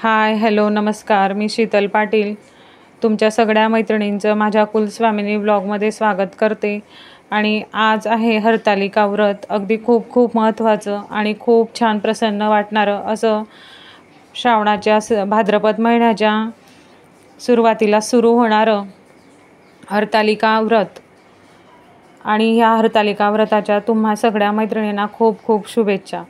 हाय, hello, नमस्कार. मी शीतल पाटील तुमच्या सगळ्या मैत्रिणींचं माझ्या कुलस्वामिनी ब्लॉगमध्ये स्वागत करते. आणि आज आहे हरतालिका व्रत. अगदी खूप खूप महत्त्वाचं आणि खूप छान प्रसन्न वाटणारं असं श्रावणाच्या भाद्रपद महिन्याच्या सुरुवातीला सुरू होणारं हरतालिका व्रत. आणि ह्या हरतालिका व्रताच्या तुम्हा सगळ्या मैत्रिणींना खूप खूप शुभेच्छा.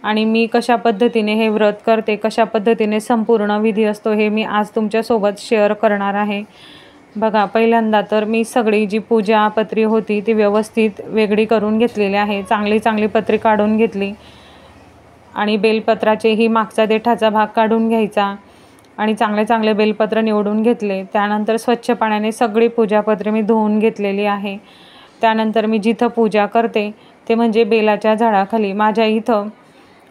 आणि मी कशा पद्धतीने हे व्रत करते, कशा पद्धतीने संपूर्ण विधी असतो हे मी आज तुमच्यासोबत शेअर करणार आहे. बघा, पहिल्यांदा तर मी सगळी जी पूजापत्री होती ती व्यवस्थित वेगळी करून घेतलेली आहे. चांगली चांगली पत्री काढून घेतली आणि बेलपत्राचेही मागचा देठाचा भाग काढून घ्यायचा आणि चांगले चांगले बेलपत्र निवडून घेतले. त्यानंतर स्वच्छ पाण्याने सगळी पूजापत्रे मी धुवून घेतलेली आहे. त्यानंतर मी जिथं पूजा करते ते म्हणजे बेलाच्या झाडाखाली. माझ्या इथं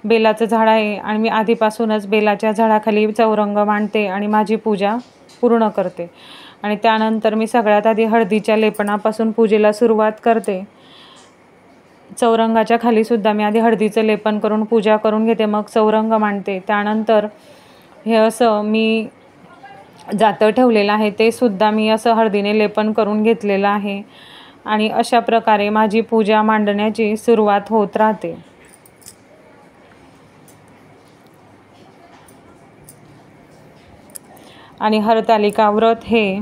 बेलाचं झाड आहे आणि मी आधीपासूनच बेलाच्या झाडाखाली चौरंग मांडते आणि माझी पूजा पूर्ण करते. आणि त्यानंतर मी सगळ्यात आधी हळदीच्या लेपनापासून पूजेला सुरुवात करते. चौरंगाच्या खालीसुद्धा मी आधी हळदीचं लेपन करून पूजा करून घेते, मग चौरंग मांडते. त्यानंतर हे असं मी जातं ठेवलेलं आहे ते सुद्धा मी असं हळदीने लेपन करून घेतलेलं आहे. आणि अशा प्रकारे माझी पूजा मांडण्याची सुरुवात होत राहते. आणि हरतालिका व्रत हे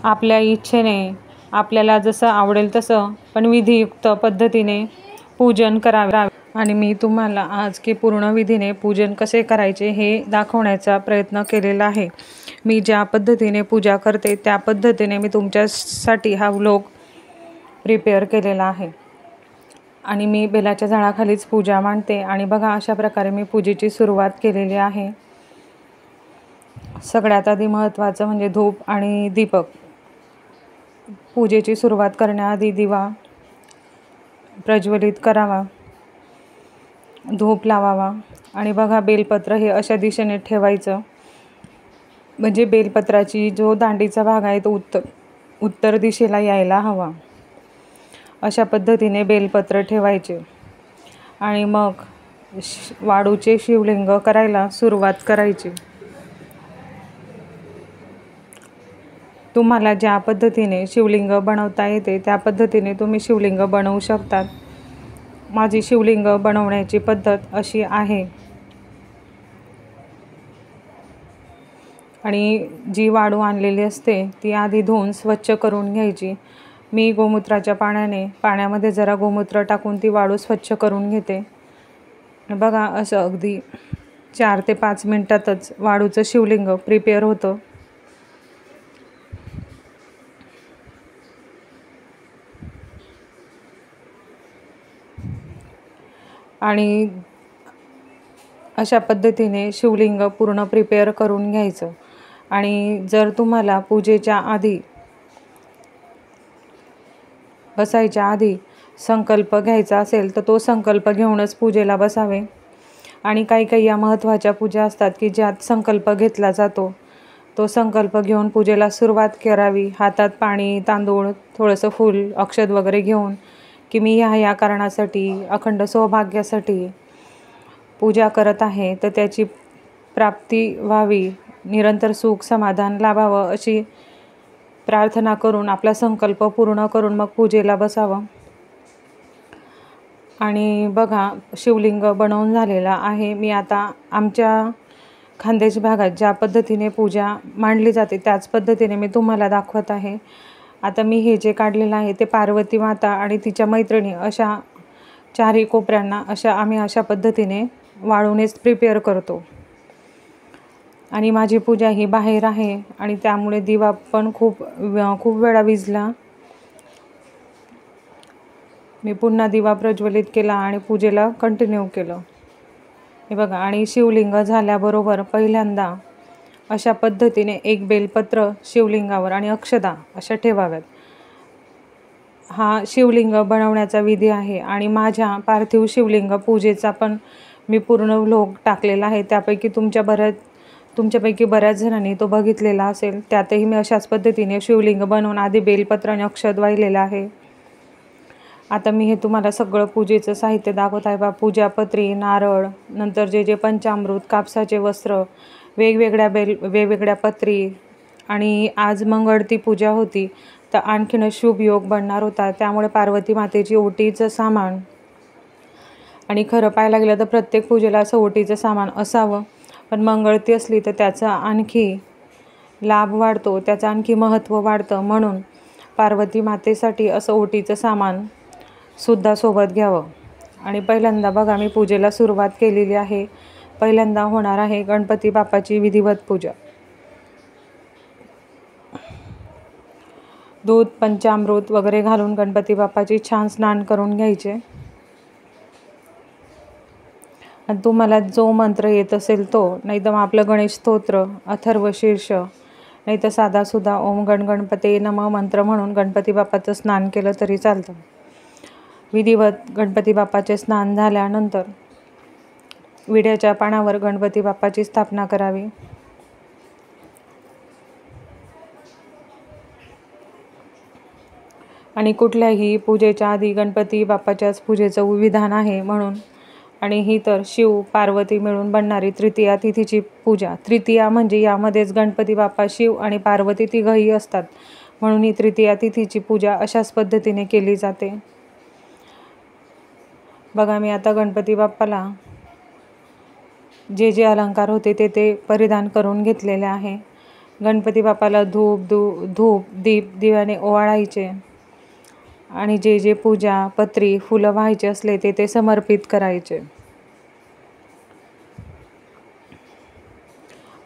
आपल्या इच्छेने आपल्याला जसं आवडेल तसं पण विधियुक्त पद्धतीने पूजन करावे. आणि मी तुम्हाला आज की पूर्ण विधीने पूजन कसे करायचे हे दाखवण्याचा प्रयत्न केलेला आहे. मी ज्या पद्धतीने पूजा करते त्या पद्धतीने मी तुमच्यासाठी हा व्लॉग प्रिपेअर केलेला आहे. आणि मी बेलाच्या झाडाखालीच पूजा मांडते. आणि बघा, अशा प्रकारे मी पूजेची सुरुवात केलेली आहे. सगळ्यात आधी महत्त्वाचं म्हणजे धूप आणि दीपक. पूजेची सुरुवात करण्याआधी दिवा प्रज्वलित करावा, धूप लावावा. आणि बघा, बेलपत्र हे अशा दिशेने ठेवायचं म्हणजे बेलपत्राची जो दांडीचा भाग आहे तो उत्तर दिशेला यायला हवा. अशा पद्धतीने बेलपत्र ठेवायचे. आणि मग वाळूचे शिवलिंग करायला सुरुवात करायची. तुम्हाला ज्या पद्धतीने शिवलिंग बनवता येते त्या पद्धतीने तुम्ही शिवलिंग बनवू शकतात. माझी शिवलिंग बनवण्याची पद्धत अशी आहे. आणि जी वाळू आणलेली असते ती आधी धुवून स्वच्छ करून घ्यायची. मी गोमूत्राच्या पाण्यामध्ये जरा गोमूत्र टाकून ती वाळू स्वच्छ करून घेते. बघा, असं अगदी 4 ते 5 मिनटातच वाळूचं शिवलिंग प्रिपेअर होतं. आणि अशा पद्धतीने शिवलिंग पूर्ण प्रिपेअर करून घ्यायचं. आणि जर तुम्हाला पूजेच्या आधी बसायच्या आधी संकल्प घ्यायचा असेल तर तो संकल्प घेऊनच पूजेला बसावे. आणि काही काही या महत्त्वाच्या पूजा असतात की ज्यात संकल्प घेतला जातो, तो संकल्प घेऊन पूजेला सुरुवात करावी. हातात पाणी, तांदूळ, थोडंसं फूल, अक्षत वगैरे घेऊन की मी ह्या कारणासाठी, अखंड सौभाग्यासाठी पूजा करत आहे, तर त्याची प्राप्ती व्हावी, निरंतर सुख समाधान लाभावं अशी प्रार्थना करून आपला संकल्प पूर्ण करून मग पूजेला बसावं. आणि बघा, शिवलिंग बनवून झालेला आहे. मी आता आमच्या खानदेश भागात ज्या पद्धतीने पूजा मांडली जाते त्याच पद्धतीने मी तुम्हाला दाखवत आहे. आता मी हे जे काढलेलं आहे ते पार्वती माता आणि तिच्या मैत्रिणी अशा चारही कोपऱ्यांना आम्ही अशा पद्धतीने वाळूनेच प्रिपेअर करतो. आणि माझी पूजा ही बाहेर आहे आणि त्यामुळे दिवा पण खूप वेळा विझला. मी पुन्हा दिवा प्रज्वलित केला आणि पूजेला कंटिन्यू केलं. हे बघा, आणि शिवलिंग झाल्याबरोबर पहिल्यांदा अशा पद्धतीने एक बेलपत्र शिवलिंगावर आणि अक्षता अशा ठेवाव्यात. हा शिवलिंग बनवण्याचा विधी आहे. आणि माझ्या पार्थिव शिवलिंग पूजेचा पण मी पूर्ण व्लॉग टाकलेला आहे. तुमच्यापैकी बऱ्याच जणांनी तो बघितलेला असेल. त्यातही मी अशाच पद्धतीने शिवलिंग बनवून आधी बेलपत्र आणि अक्षत वाहिलेलं आहे. आता मी हे तुम्हाला सगळं पूजेचं साहित्य दाखवत आहे. पूजापत्री, नारळ, नंतर जे पंचामृत, कापसाचे वस्त्र, वेगवेगळ्या पत्री आणि आज मंगळती पूजा होती, तर आणखीनच शुभ योग बनणार होता. त्यामुळे पार्वती मातेची ओटीचं सामान, आणि खरं पाहायला गेलं तर प्रत्येक पूजेला असं ओटीचं सामान असावं, पण मंगळती असली तर त्याचा आणखी लाभ वाढतो, त्याचं आणखी महत्त्व वाढतं. म्हणून पार्वती मातेसाठी असं ओटीचं सामान सुद्धा सोबत घ्यावं. आणि पहिल्यांदा बघा मी पूजेला सुरुवात केलेली आहे. पहिल्यांदा होणार आहे गणपती बाप्पाची विधिवत पूजा. दूध, पंचामृत वगैरे घालून गणपती बाप्पाची छान स्नान करून घ्यायचे. आणि तुम्हाला जो मंत्र येत असेल तो, नाही तर मग आपलं गणेश स्तोत्र, अथर्व शीर्ष, नाही तर साधासुद्धा ओम गणपते नमः मंत्र म्हणून गणपती बाप्पाचं स्नान केलं तरी चालतं. विधिवत गणपती बाप्पाचे स्नान झाल्यानंतर विड्याच्या पानावर गणपती बाप्पाची स्थापना करावी. आणि कुठल्याही पूजेच्या आधी गणपती बाप्पाच्याच पूजेचं विधान आहे म्हणून. आणि ही तर शिव पार्वती मिळून बनणारी तृतीया तिथीची पूजा. तृतीया म्हणजे यामध्येच गणपती बाप्पा, शिव आणि पार्वती तिघंही असतात, म्हणून ही तृतीया तिथीची पूजा अशाच पद्धतीने केली जाते. बघा मी आता गणपती बाप्पाला जे अलंकार होते ते परिधान करून घेतलेले आहे. गणपती बाप्पाला धूप दीप दिव्याने ओवाळायचे आणि जे पूजा पत्री फुलं व्हायचे असले ते समर्पित करायचे.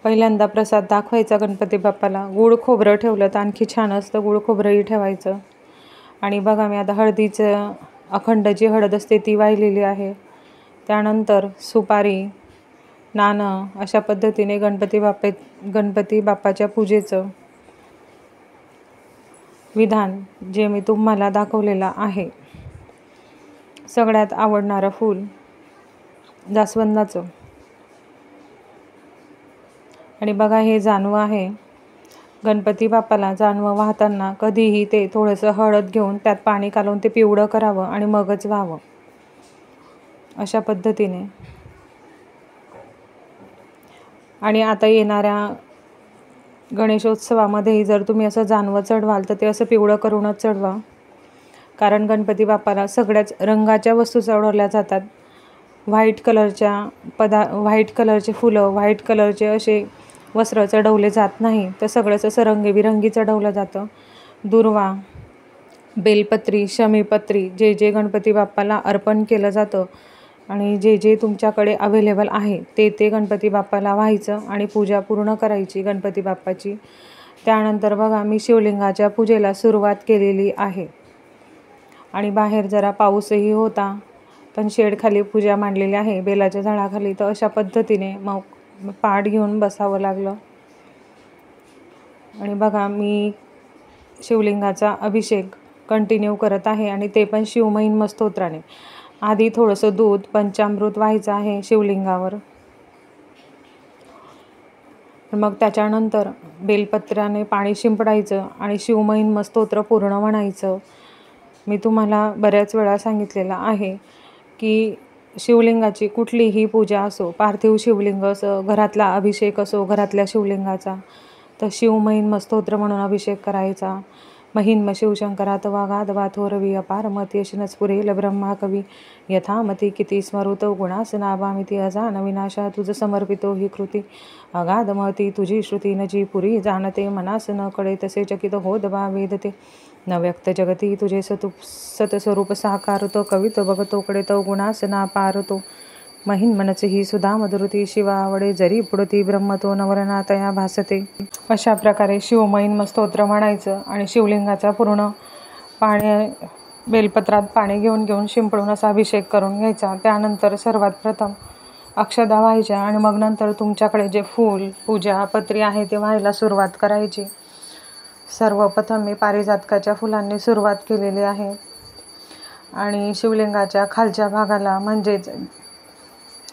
पहिल्यांदा प्रसाद दाखवायचा गणपती बाप्पाला. गुळ खोबरं ठेवलं तर आणखी छान असतं, गुळ खोबरंही ठेवायचं. आणि बघा मी आता हळदीचं, अखंड जी हळद असते ती वाहिलेली आहे. त्यानंतर सुपारी, नाणं अशा पद्धतीने गणपती बाप्पाच्या पूजेचं विधान जे मी तुम्हाला दाखवलेलं आहे. सगळ्यात आवडणारं फूल जास्वंदाचं. आणि बघा हे जानवं आहे. गणपती बाप्पाला जानवं वाहताना कधीही ते थोडंसं हळद घेऊन त्यात पाणी घालून ते पिवळं करावं आणि मगच व्हावं, अशा पद्धतीने. आणि आता येणाऱ्या गणेशोत्सवामध्येही जर तुम्ही असं जानवं चढवाल तर ते असं पिवळं करूनच चढवा, कारण गणपती बाप्पाला सगळ्याच रंगाच्या वस्तू चढवल्या जातात. व्हाईट कलरचे फुलं, व्हाईट कलरचे असे वस्त्र चढवले जात नाही, तर सगळंच असं रंगीबिरंगी चढवलं जातं. दुर्वा, बेलपत्री, शमीपत्री जे गणपती बाप्पाला अर्पण केलं जातं आणि जे तुमच्याकडे अवेलेबल आहे ते गणपती बाप्पाला व्हायचं आणि पूजा पूर्ण करायची गणपती बाप्पाची. त्यानंतर बघा मी शिवलिंगाच्या पूजेला सुरुवात केलेली आहे. आणि बाहेर जरा पाऊसही होता, पण शेडखाली पूजा मांडलेली आहे बेलाच्या झाडाखाली, तर अशा पद्धतीने मग पाट घेऊन बसावं लागलं. आणि बघा मी शिवलिंगाचा अभिषेक कंटिन्यू करत आहे आणि ते पण शिवमहिम्न स्तोत्राने. आधी थोडंसं दूध, पंचामृत व्हायचं आहे शिवलिंगावर. मग त्याच्यानंतर बेलपत्राने पाणी शिंपडायचं आणि शिवमहिम्न स्तोत्र पूर्ण म्हणायचं. मी तुम्हाला बऱ्याच वेळा सांगितलेलं आहे की शिवलिंगाची कुठलीही पूजा असो, पार्थिव शिवलिंग असो, घरातला अभिषेक असो घरातल्या शिवलिंगाचा, तर शिवमहिम्न स्तोत्र म्हणून अभिषेक करायचा. महिन्म शिवशंकरात वागाधवा थोरवी अपारमती यशनच पुरेल ब्रह्मा कवी यथामती किती स्मरुतो गुणासनाभामिती अजान विनाशा तुझ समर्पितो ही कृती अगाधमती तुझी श्रुती नजी पुरी जाणते मनास न कळे तसे चकित होत बा वेदते न व्यक्त जगती तुझे सतस्वरूप साकारतो कवितो बघतो कडेतो गुणासना पारतो महिन्मनच ही सुधा मधुरती शिवा आवडे जरी पुढती ब्रह्मतो नवरना तया भासते. अशा प्रकारे शिवमहिम्न स्तोत्र म्हणायचं आणि शिवलिंगाचा पूर्ण बेलपत्रात पाणी घेऊन शिंपडून असा अभिषेक करून घ्यायचा. त्यानंतर सर्वात प्रथम अक्षदा व्हायच्या आणि मग नंतर तुमच्याकडे जे फूल, पूजा, पत्री आहे ते व्हायला सुरुवात करायची. सर्वप्रथम मी पारिजातकाच्या फुलांनी सुरुवात केलेली आहे आणि शिवलिंगाच्या खालच्या भागाला, म्हणजेच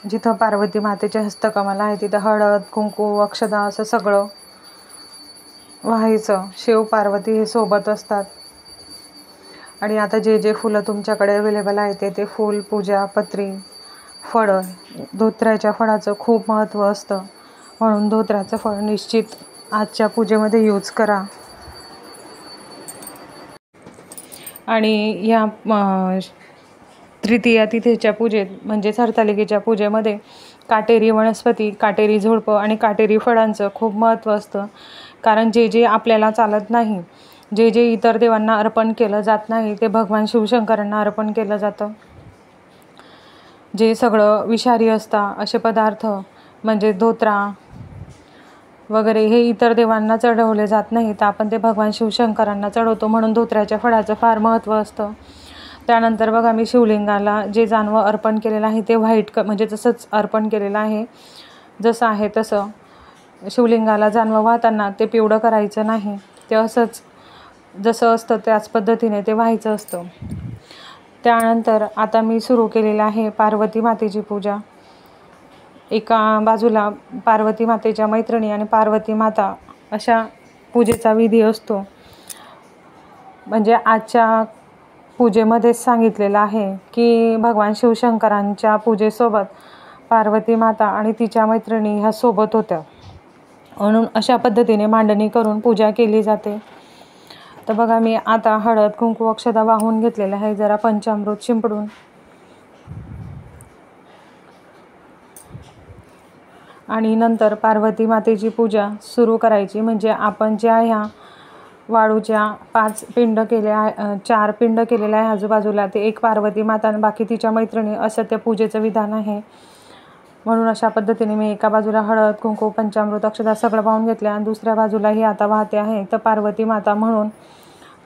जिथं पार्वती मातेचे हस्तकमल आहे तिथं हळद, कुंकू, अक्षदा असं सगळं व्हायचं. शिव पार्वती हे सोबत असतात. आणि आता जे फुलं तुमच्याकडे अवेलेबल आहे ते फूल, पूजा, पत्री, फळं. धोत्र्याच्या फळाचं खूप महत्त्व असतं. म्हणून धोत्राचं फळ निश्चित आजच्या पूजेमध्ये यूज करा. आणि या तृतीया तिथीच्या पूजेत म्हणजेच हरतालिकेच्या पूजेमध्ये काटेरी वनस्पती, काटेरी झुडपं आणि काटेरी फळांचं खूप महत्त्व असतं. कारण जे जे आपल्याला चालत नाही, जे जे इतर देवांना अर्पण केलं जात नाही, ते भगवान शिवशंकरांना अर्पण केलं जातं. जे सगळं विषारी असतं असे पदार्थ म्हणजे धोत्रा वगैरे हे इतर देवांना चढवले जात नाही, तर आपण ते भगवान शिवशंकरांना चढवतो. म्हणून धोत्र्याच्या फळाचं फार महत्त्व असतं. त्यानंतर बघा, मी शिवलिंगाला जे जानवं अर्पण केलेलं आहे ते व्हाईट म्हणजे तसंच अर्पण केलेलं आहे. जसं आहे तसं शिवलिंगाला जानवं वाहताना ते पिवळं करायचं नाही, ते असंच जसं असतं त्याच पद्धतीने ते व्हायचं असतं. त्यानंतर आता मी सुरू केलेलं आहे पार्वती मातेची पूजा. एका बाजूला पार्वती मातेच्या मैत्रिणी आणि पार्वती माता अशा पूजेचा विधी असतो. म्हणजे आजच्या पूजेमध्येच सांगितलेलं आहे की भगवान शिवशंकरांच्या पूजेसोबत पार्वती माता आणि तिच्या मैत्रिणी ह्या सोबत होत्या, म्हणून अशा पद्धतीने मांडणी करून पूजा केली जाते. तर बघा, मी आता हळद कुंकू अक्षता वाहून घेतलेलं आहे, जरा पंचामृत शिंपडून. आणि नंतर पार्वती मातेची पूजा सुरू करायची. म्हणजे आपण ज्या ह्या वाळूच्या 5 पिंड केल्या, 4 पिंड केलेल्या आहे आजूबाजूला, ते एक पार्वती माता आणि बाकी तिच्या मैत्रिणी, असं त्या पूजेचं विधान आहे. म्हणून अशा पद्धतीने मी एका बाजूला हळद कुंकू पंचामृत अक्षता सगळं वाहून घेतलं आणि दुसऱ्या बाजूलाही आता वाहते आहे. तर पार्वती माता म्हणून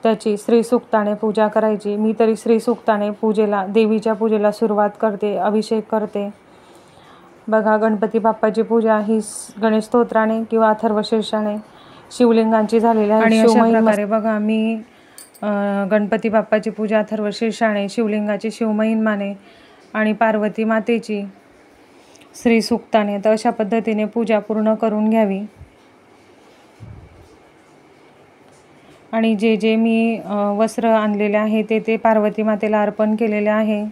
त्याची श्रीसूक्ताने पूजा करायची. मी तरी श्रीसूक्ताने देवीच्या पूजेला सुरुवात करते, अभिषेक करते. बघा, गणपती बाप्पाची पूजा ही गणेश स्तोत्राने किंवा अथर्वशीर्षाने शिवलिंगांची झालेली आहे. आणि अशा प्रकारे बघा, मी गणपती बाप्पाची पूजा अथर्वशीर्षाने, शिवलिंगाची शिवमहिमाने आणि पार्वती मातेची श्रीसूक्ताने, तर अशा पद्धतीने पूजा पूर्ण करून घ्यावी. आणि जे जे मी वस्त्र आणलेले आहे ते पार्वती मातेला अर्पण केलेले आहे.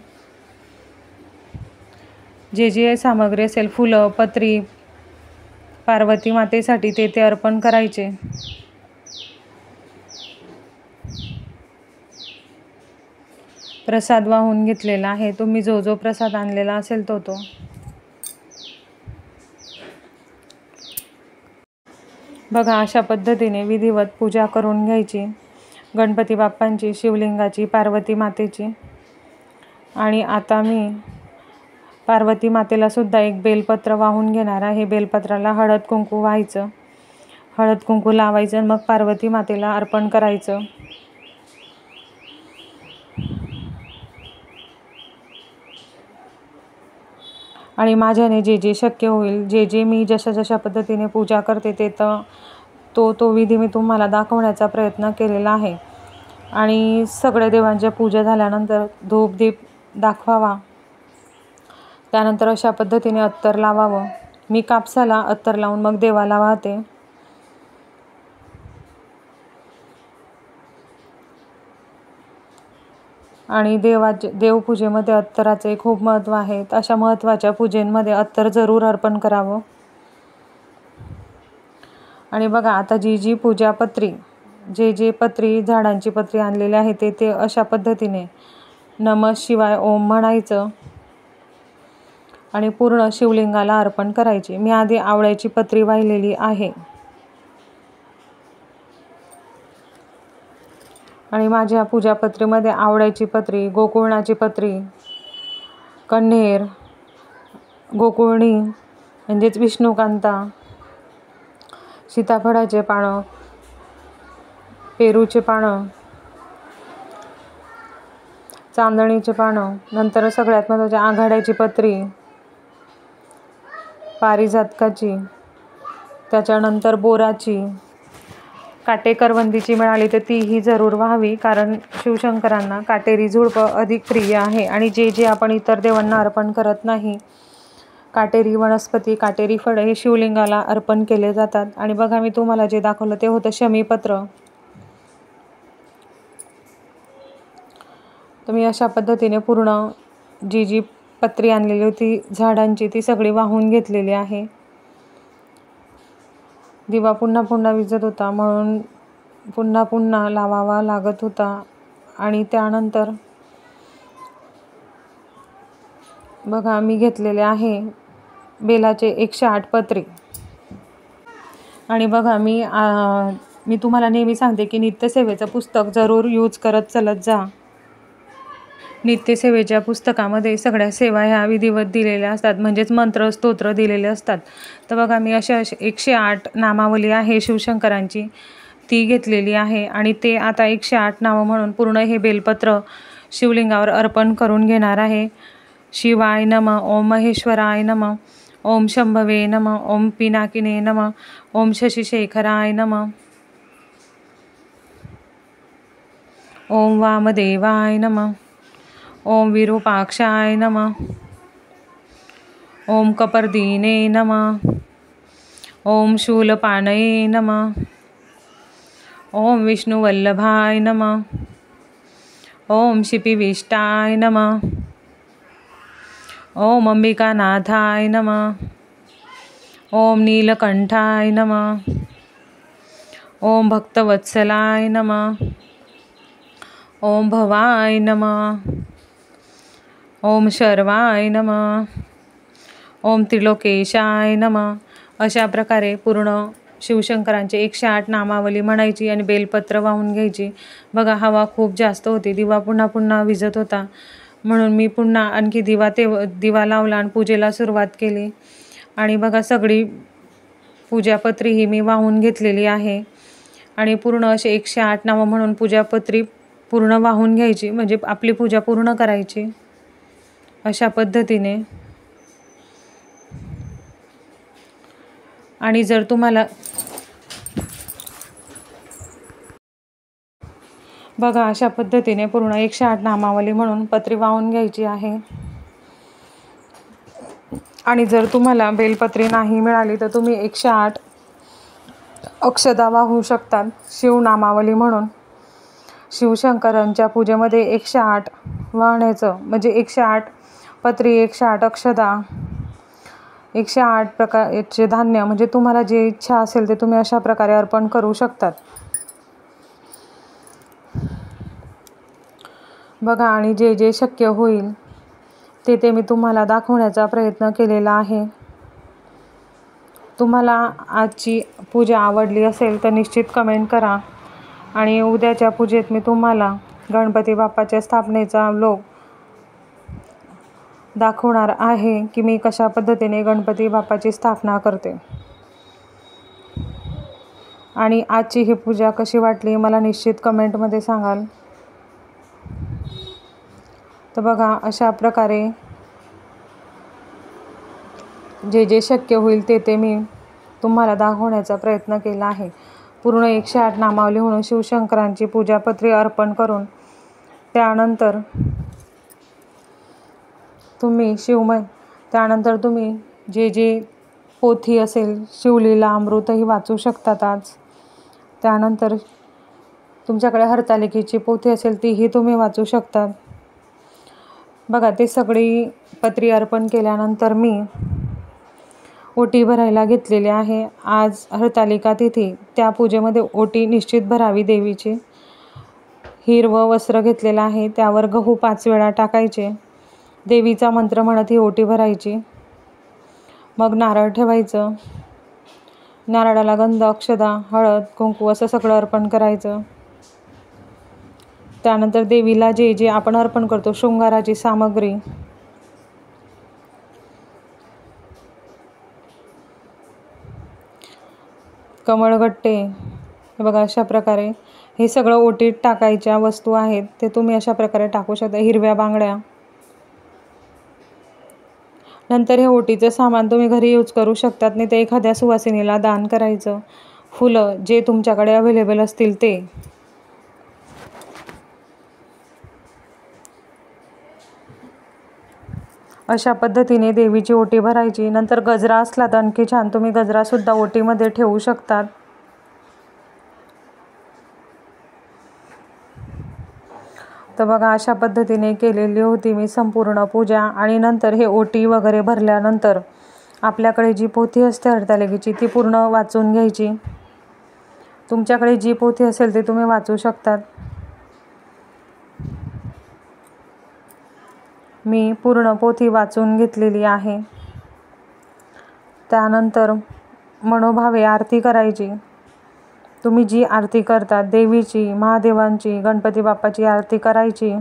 जे जे सामग्री असेल, फुलं पत्री पार्वती मातेसाठी ते अर्पण करायचे. प्रसाद वाहून घेतलेला आहे. तुम्ही जो जो प्रसाद आणलेला असेल तो बघा, अशा पद्धतीने विधिवत पूजा करून घ्यायची गणपती बाप्पांची, शिवलिंगाची, पार्वती मातेची. आणि आता मी पार्वती मातेला सुद्धा एक बेलपत्र वाहून घेणार आहे. बेलपत्राला हळद कुंकू व्हायचं, हळद कुंकू लावायचं आणि मग पार्वती मातेला अर्पण करायचं. आणि माझ्याने जे जे शक्य होईल, जे जे मी जशा पद्धतीने पूजा करते ते तो विधी मी तुम्हाला दाखवण्याचा प्रयत्न केलेला आहे. आणि सगळ्या देवांच्या पूजा झाल्यानंतर धूप दीप दाखवावा. त्यानंतर अशा पद्धतीने अत्तर लावावं. मी कापसाला अत्तर लावून मग देवाला वाहते. आणि देवपूजेमध्ये अत्तराचे खूप महत्त्व आहे. अशा महत्त्वाच्या पूजेमध्ये अत्तर जरूर अर्पण करावं. आणि बघा, आता जी पूजा पत्री, जे पत्री, झाडांची पत्री आणलेली आहे ते अशा पद्धतीने नमः शिवाय ओम म्हणायचं आणि पूर्ण शिवलिंगाला अर्पण करायची. मी आधी आवळ्याची पत्री वाहिलेली आहे. आणि माझ्या पूजापत्रीमध्ये आवळ्याची पत्री, गोकुळाची पत्री, कण्हेर, गोकुळणी म्हणजेच विष्णुकांता, सीताफळाचे पानं, पेरूचे पानं, चांदणीचे पानं, नंतर सगळ्यात महत्त्वाची आघाड्याची पत्री, पारिजातकाची, त्याच्यानंतर बोराची, काटेकरवंदीची मिळाली तर तीही जरूर व्हावी. कारण शिवशंकरांना काटेरी झुडपं अधिक प्रिय आहे. आणि जे जे आपण इतर देवांना अर्पण करत नाही, काटेरी वनस्पती, काटेरी फळं हे शिवलिंगाला अर्पण केले जातात. आणि बघा, मी तुम्हाला जे दाखवलं ते होतं शमीपत्र. तर मी अशा पद्धतीने पूर्ण जी पत्री आणलेली होती झाडांची ती सगळी वाहून घेतलेली आहे. दिवा पुन्हा पुन्हा विझत होता, म्हणून पुन्हा पुन्हा लावावा लागत होता. आणि त्यानंतर बघा मी घेतलेले आहे बेलाचे 108 पत्री. आणि बघा मी तुम्हाला नेहमी सांगते की नित्यसेवेचं पुस्तक जरूर यूज करत चलत जा. नित्यसेवेच्या पुस्तकामध्ये सगळ्या सेवा ह्या विधिवत दिलेल्या असतात, म्हणजेच मंत्र स्तोत्र दिलेले असतात. तर बघा मी अशा 108 नामावली आहे शिवशंकरांची, ती घेतलेली आहे. आणि ते आता 108 नावं म्हणून पूर्ण हे बेलपत्र शिवलिंगावर अर्पण करून घेणार आहे. शिवाय नमः, ओम महेश्वराय नमः, ओम शंभवे नमः, ओम पिनाकिने नमः, ओम शशिशेखराय नमः, ओम वामदेवाय नमः, ओम विरूपाक्षाय नमः, ओम कपर्दीने नमः, ओम शूलपाणये नमः, ओम विष्णुवल्लभाय नमः, ओम शिपिविष्टाय नमः, ओम अंबिकानाथाय नमः, ओम नीलकंठाय नमः, ओम भक्तवत्सलाय नमः, ओम भवाय नमः, ओम शर्वाय नमः, ओम त्रिलोकेशाय नमः. अशा प्रकारे पूर्ण शिवशंकरांचे 108 नामावली म्हणायची आणि बेलपत्र वाहून घ्यायची. बघा हवा खूप जास्त होती, दिवा पुन्हा पुन्हा विझत होता, म्हणून मी पुन्हा आणखी दिवा लावला आणि पूजेला सुरुवात केली. आणि बघा सगळी पूजापत्री ही मी वाहून घेतलेली आहे. आणि पूर्ण असे 108 नावं म्हणून पूजापत्री पूर्ण वाहून घ्यायची, म्हणजे आपली पूजा पूर्ण करायची अशा पद्धतीने. आणि जर तुम्हाला बघा अशा पद्धतीने पूर्ण 108 नामावली म्हणून पत्री वाहून घ्यायची आहे. आणि जर तुम्हाला बेलपत्री नाही मिळाली तर तुम्ही 108 अक्षदा वाहू शकतात शिवनामावली म्हणून. शिवशंकरांच्या पूजेमध्ये 108 वाहण्याचं म्हणजे 108 पत्री, 108 अक्षदा, 108 प्रकारचे धान्य, म्हणजे तुम्हाला जे इच्छा असेल ते तुम्ही अशा प्रकारे अर्पण करू शकतात. बघा आणि जे जे शक्य होईल ते मी तुम्हाला दाखवण्याचा प्रयत्न केलेला आहे. तुम्हाला आजची पूजा आवडली असेल तर निश्चित कमेंट करा. आणि उद्याच्या पूजेत मी तुम्हाला गणपती बाप्पाच्या स्थापनेचा व्लॉग दाखवणार आहे की मी कशा पद्धतीने गणपती बाप्पाची स्थापना करते. आणि आजची ही पूजा कशी वाटली मला निश्चित कमेंटमध्ये सांगाल. तर बघा अशा प्रकारे जे जे शक्य होईल ते मी तुम्हाला दाखवण्याचा प्रयत्न केला आहे. पूर्ण 108 नामावली म्हणून शिवशंकरांची पूजापत्री अर्पण करून त्यानंतर तुम्ही जे जे पोथी असेल शिवलीला अमृतही वाचू शकतात आज. त्यानंतर तुमच्याकडे हरतालिकेची पोथी असेल तीही तुम्ही वाचू शकतात. बघा ते सगळी पत्री अर्पण केल्यानंतर मी ओटी भरायला घेतलेली आहे. आज हरतालिका तिथी, त्या पूजेमध्ये ओटी निश्चित भरावी देवीची. हिरवं वस्त्र घेतलेलं आहे, त्यावर गहू 5 वेळा टाकायचे, देवीचा मंत्र म्हणत ही ओटी भरायची. मग नारळ ठेवायचं, नारळाला गंध, अक्षदा, हळद, कुंकू असं सगळं अर्पण करायचं. त्यानंतर देवीला जे जे आपण अर्पण करतो शृंगाराची सामग्री, कमळगट्टे, हे बघा अशा प्रकारे हे सगळं ओटीत टाकायच्या वस्तू आहेत ते तुम्ही अशा प्रकारे टाकू शकता. हिरव्या बांगड्या. नंतर हे ओटीचं सामान तुम्ही घरी यूज करू शकतात, नाही तर एखाद्या सुवासिनीला दान करायचं. फुलं जे तुमच्याकडे अवेलेबल असतील ते. अशा पद्धतीने देवीची ओटी भरायची. नंतर गजरा असला तर आणखी छान, तुम्ही गजरासुद्धा ओटीमध्ये ठेवू शकतात. तर बघा अशा पद्धतीने केलेली होती मी संपूर्ण पूजा. आणि नंतर हे ओटी वगैरे भरल्यानंतर आपल्याकडे जी पोथी असते हरतालिकेची ती पूर्ण वाचून घ्यायची. तुमच्याकडे जी पोथी असेल ती तुम्ही वाचू शकतात. मी पूर्ण पोथी वाचून घेतलेली आहे. त्यानंतर मनोभावे आरती करायची. तुम्ही जी आरती करता देवीची, महादेवांची, गणपती बाप्पाची आरती करायची.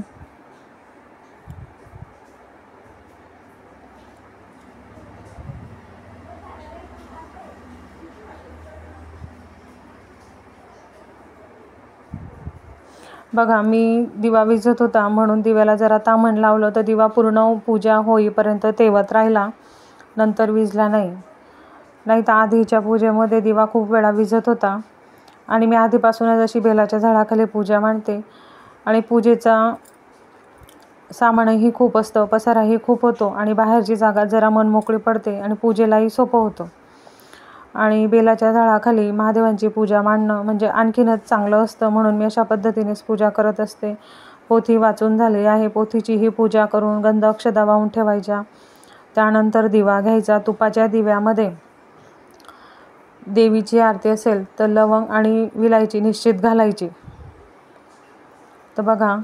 बघा, मी दिवा विझत होता म्हणून दिव्याला जरा ताम्हण लावलं तर दिवा पूर्ण पूजा होईपर्यंत तेवत राहिला, नंतर विझला नाही. नाही तर आधीच्या पूजेमध्ये दिवा खूप वेळा विझत होता. आणि मी आधीपासूनच अशी बेलाच्या झाडाखाली पूजा मांडते. आणि पूजेचा सामानही खूप असतं, पसाराही खूप होतो आणि बाहेरची जागा जरा मनमोकळी पडते आणि पूजेलाही सोपं होतं. आणि बेलाच्या झाडाखाली महादेवांची पूजा मांडणं म्हणजे आणखीनच चांगलं असतं, म्हणून मी अशा पद्धतीनेच पूजा करत असते. पोथी वाचून झाली आहे. पोथीचीही पूजा करून गंध अक्षता वाहून ठेवायच्या. त्यानंतर दिवा घ्यायचा. तुपाच्या दिव्यामध्ये देवीची आरती असेल तर लवंग आणि विलायची निश्चित घालायची. तर बघा,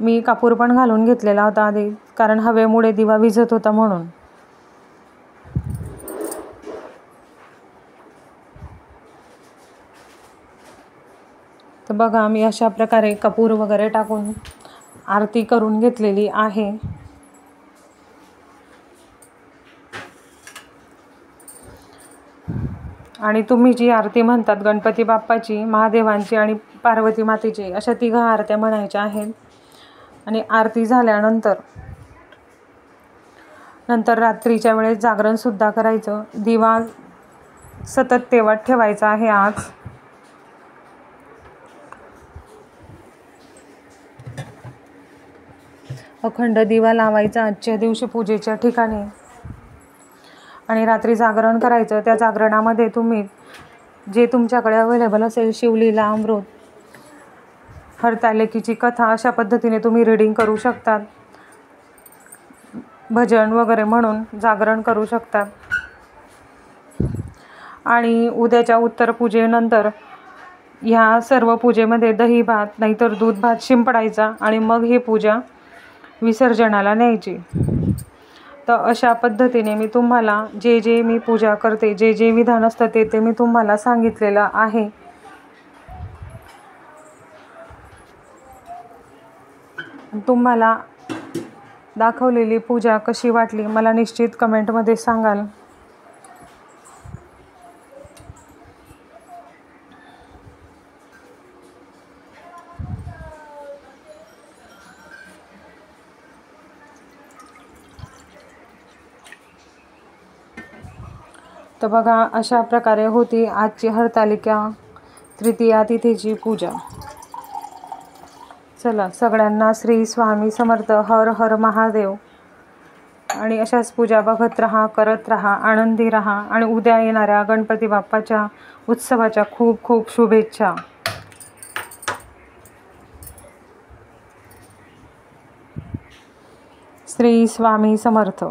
मी कापूर पण घालून घेतलेला होता आधी, कारण हवेमुळे दिवा विझत होता म्हणून. तर बघा, मी अशा प्रकारे कपूर वगैरे टाकून आरती करून घेतलेली आहे. आणि तुम्ही जी आरती म्हणतात गणपती बाप्पाची, महादेवांची आणि पार्वती मातेची, अशा 3 आरत्या म्हणायच्या आहेत. आणि आरती झाल्यानंतर रात्रीच्या वेळेस जागरणसुद्धा करायचं. दिवा सतत तेवत ठेवायचा आहे आज. अखंड दिवा लावायचा आजच्या दिवशी पूजेच्या ठिकाणी. आणि रात्री जागरण करायचं. त्या जागरणामध्ये तुम्ही जे तुमच्याकडे अवेलेबल असेल, शिवलीला, अमृत, हरतालिकेची कथा, अशा पद्धतीने तुम्ही रीडिंग करू शकतात. भजन वगैरे म्हणून जागरण करू शकतात. आणि उद्याच्या उत्तर पूजेनंतर ह्या सर्व पूजेमध्ये दही भात नाहीतर दूध भात शिंपडायचा आणि मग ही पूजा विसर्जनाला न्यायची. तर अशा पद्धतीने मी तुम्हाला जे मी पूजा करते, जे विधान असतं ते मी तुम्हाला सांगितलेलं आहे. तुम्हाला दाखवलेली पूजा कशी वाटली मला निश्चित कमेंटमध्ये सांगाल. तर बघा, अशा प्रकारे होती आजची हरतालिका तृतीया तिथीची पूजा. चला, सगळ्यांना श्री स्वामी समर्थ. हर हर महादेव. आणि अशाच पूजा बघत राहा, करत राहा, आनंदी राहा. आणि उद्या येणाऱ्या गणपती बाप्पाच्या उत्सवाच्या खूप खूप शुभेच्छा. श्री स्वामी समर्थ.